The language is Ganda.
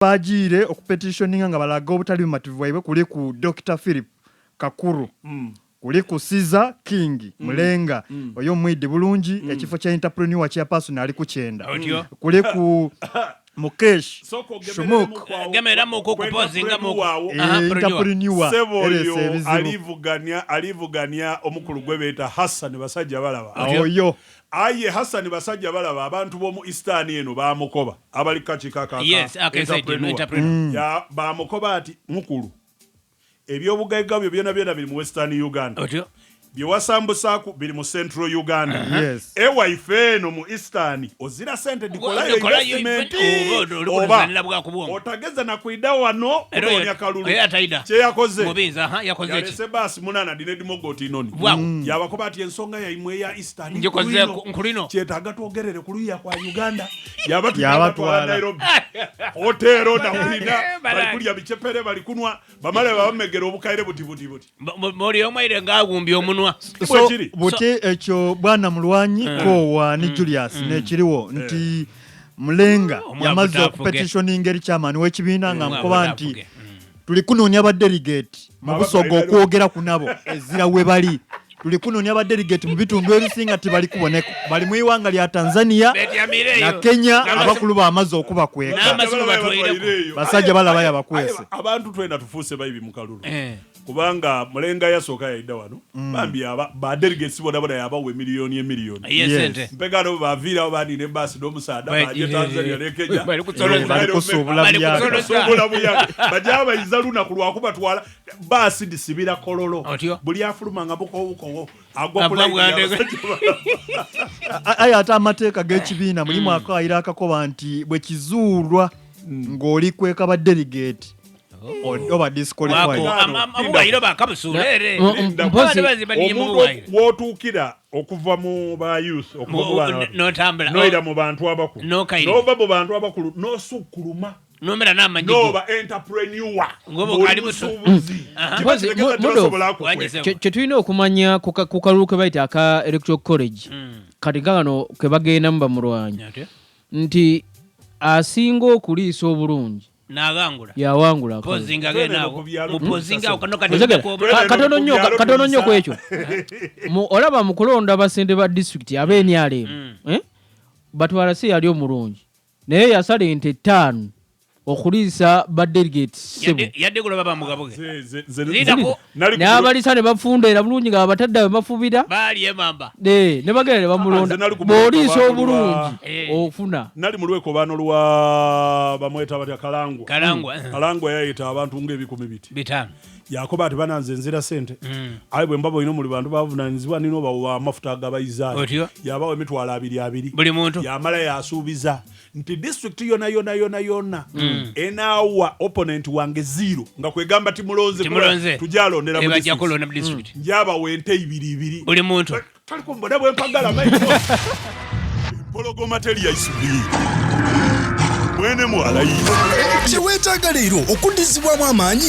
Bajire okupetitioninga nga balaga obutali bumativu bwaibwe kuli ku Dr. Philip Kakuru. Kuli ku Siza King Mulenga oyo mwidi bulungi ekifo kya entrepreneur kya person ali ku 9. Kuli ku Mukesh Shumuk gemera muko kupozinga muko entrepreneur alivugania omukulu gwebeta Hassan basajja balaba oyo aye Hassan basajja balaba abantu bomu Eastern eno bamukoba abali kachikaka entrepreneur ya bamukoba ati mukulu ebyobugaiga byo byona biri mu Western Uganda byewasambusaku biri mu Central Uganda wife no mu Eastern ozira sente dikolayo investment otageza na kuida wano otonya Akalulu kye yakoze mubiza yakoze yalese basi munana dinedi mogoti inoni yabakoba ati ensonga ya imwe ya Eastern ngikoze nkulino kyetaga twogerere kuluya kwa Uganda yabatu Nairobi hotero na kuida bali kulya bichepere bali kunwa bamale bamegera obukaire buti muri omwe ngagumbi omunwa so buti ekyo bwana Mulwanyi ko ni Julius ne kiriwo nti Mulenga yamaze okupetitioning eri chairman w'ekibiina nga nkoba nti tuli kunonya ba delegate mabusogo okwogera kunabo ezira we bali tuli kunonya ba delegate mu bitundu ebisinga tibali kuboneka bali mu iwanga lya Tanzania na Kenya abakulu bamaze okuba kweka basajja balaba yabakwese abantu twenda tufuse bayibi mu Kalulu kubanga Mulenga yasoka yaida wano bambi ba delegates bona yabawe miliyoni mpegano bavira bani ne basi do musada baje Tanzania ne Kenya bali kusobula bya bajaba izaluna kulwa kubatwala basi disibira kololo buli afuluma ngaboko agwa kula ata amateeka g'ekibiina mulimu akaayira akakoba nti bwe kizuulwa ng'oli kweka ba delegate oba disqualified amubayiro bakabusulere wotukira okuva mu ba youth okuva notambula noira mu bantu abakulu nova mu bantu abakulu nosukuluma nomera namanyigo nova entrepreneur ngobo kali musubuzi kyetulina okumanya ku Kalulu ke bayita aka electoral college kati gano ke bagenda mu Mulwanyi nti asinga okuliisa obulungi nagangula yawangula pozinga genabo mupozinga okanoka katono nnyo kwekyo olaba mu kulonda abasente ba district abenyale batwala si yali omulungi naye yasala ente 5 okuliisa ba delegates yadde kuloba bamugaboge n'abalisa ne bafunda bulungi nga abatadde bafubira bali emamba ne bagenda bamulonda b'oliisa obulungi ofuna nali mu lweko bano lwa bamweta batya kalangwa yayita abantu ng'ebikumi bitano yakoba ati bananze nzira sente ayi bwe mbabo ino muli bantu bavunanyizibwa nino bawa amafuta agabayizaayo yabawe emitwalo 2 buli muntu yamala yasuubiza nti district yona enawa opponent wange 0 nga kwegamba timulonze tujalondera mu district njaba wente 2 buli muntu taliko mbona bwe mpagala maiko pologoma teli ya isubiri mwene mwala yi kiwetaga leero okundizibwamu amaanyi